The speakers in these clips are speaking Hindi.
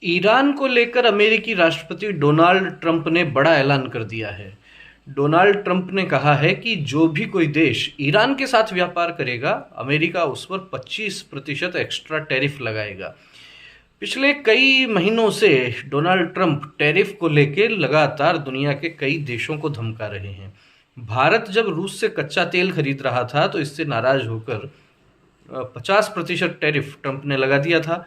ईरान को लेकर अमेरिकी राष्ट्रपति डोनाल्ड ट्रंप ने बड़ा ऐलान कर दिया है। डोनाल्ड ट्रंप ने कहा है कि जो भी कोई देश ईरान के साथ व्यापार करेगा, अमेरिका उस पर 25% एक्स्ट्रा टैरिफ लगाएगा। पिछले कई महीनों से डोनाल्ड ट्रंप टैरिफ को लेकर लगातार दुनिया के कई देशों को धमका रहे हैं। भारत जब रूस से कच्चा तेल खरीद रहा था तो इससे नाराज होकर 50% टैरिफ ट्रंप ने लगा दिया था।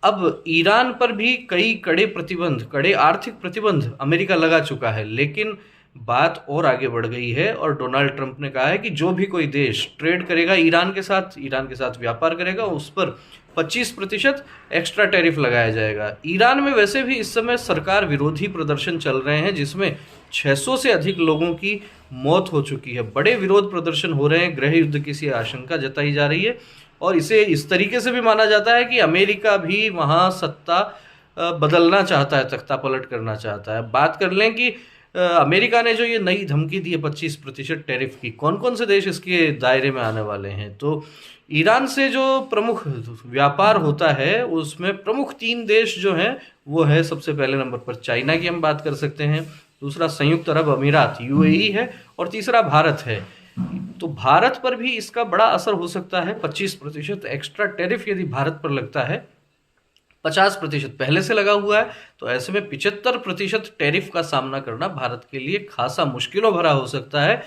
अब ईरान पर भी कई कड़े आर्थिक प्रतिबंध अमेरिका लगा चुका है, लेकिन बात और आगे बढ़ गई है और डोनाल्ड ट्रंप ने कहा है कि जो भी कोई देश ट्रेड करेगा ईरान के साथ व्यापार करेगा, उस पर 25% एक्स्ट्रा टैरिफ लगाया जाएगा। ईरान में वैसे भी इस समय सरकार विरोधी प्रदर्शन चल रहे हैं, जिसमें 600 से अधिक लोगों की मौत हो चुकी है। बड़े विरोध प्रदर्शन हो रहे हैं, गृह युद्ध की सी आशंका जताई जा रही है और इसे इस तरीके से भी माना जाता है कि अमेरिका भी वहाँ सत्ता बदलना चाहता है, तख्ता पलट करना चाहता है। बात कर लें कि अमेरिका ने जो ये नई धमकी दी है 25% टैरिफ की, कौन कौन से देश इसके दायरे में आने वाले हैं। तो ईरान से जो प्रमुख व्यापार होता है उसमें प्रमुख 3 देश जो हैं वो है, सबसे पहले नंबर पर चाइना की हम बात कर सकते हैं, दूसरा संयुक्त अरब अमीरात यूएई है और तीसरा भारत है। तो भारत पर भी इसका बड़ा असर हो सकता है। 25% एक्स्ट्रा टैरिफ यदि भारत पर लगता है, 50% पहले से लगा हुआ है, तो ऐसे में 75% टैरिफ का सामना करना भारत के लिए खासा मुश्किलों भरा हो सकता है।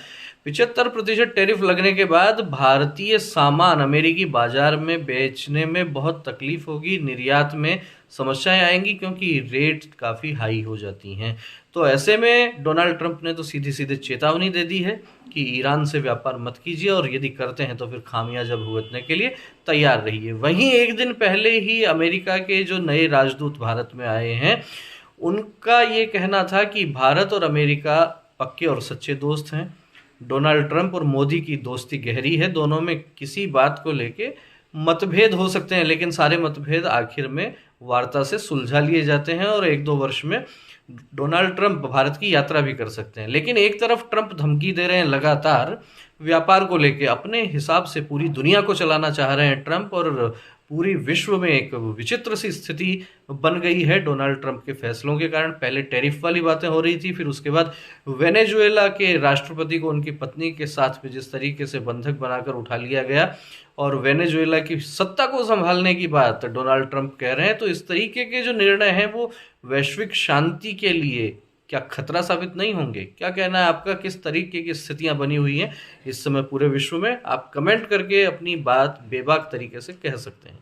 75% टैरिफ लगने के बाद भारतीय सामान अमेरिकी बाजार में बेचने में बहुत तकलीफ होगी, निर्यात में समस्याएं आएंगी क्योंकि रेट काफ़ी हाई हो जाती हैं। तो ऐसे में डोनाल्ड ट्रंप ने तो सीधी सीधी चेतावनी दे दी है कि ईरान से व्यापार मत कीजिए और यदि करते हैं तो फिर खामियाजा भुगतने के लिए तैयार रहिए। वहीं एक दिन पहले ही अमेरिका के जो नए राजदूत भारत में आए हैं, उनका ये कहना था कि भारत और अमेरिका पक्के और सच्चे दोस्त हैं। डोनाल्ड ट्रंप और मोदी की दोस्ती गहरी है, दोनों में किसी बात को लेके मतभेद हो सकते हैं, लेकिन सारे मतभेद आखिर में वार्ता से सुलझा लिए जाते हैं और 1-2 वर्ष में डोनाल्ड ट्रंप भारत की यात्रा भी कर सकते हैं। लेकिन एक तरफ ट्रंप धमकी दे रहे हैं लगातार व्यापार को लेके, अपने हिसाब से पूरी दुनिया को चलाना चाह रहे हैं ट्रंप और पूरी विश्व में एक विचित्र सी स्थिति बन गई है डोनाल्ड ट्रंप के फैसलों के कारण। पहले टैरिफ वाली बातें हो रही थी, फिर उसके बाद वेनेजुएला के राष्ट्रपति को उनकी पत्नी के साथ भी जिस तरीके से बंधक बनाकर उठा लिया गया और वेनेजुएला की सत्ता को संभालने की बात डोनाल्ड ट्रंप कह रहे हैं, तो इस तरीके के जो निर्णय हैं वो वैश्विक शांति के लिए क्या खतरा साबित नहीं होंगे? क्या कहना है आपका? किस तरीके की स्थितियां बनी हुई हैं इस समय पूरे विश्व में? आप कमेंट करके अपनी बात बेबाक तरीके से कह सकते हैं।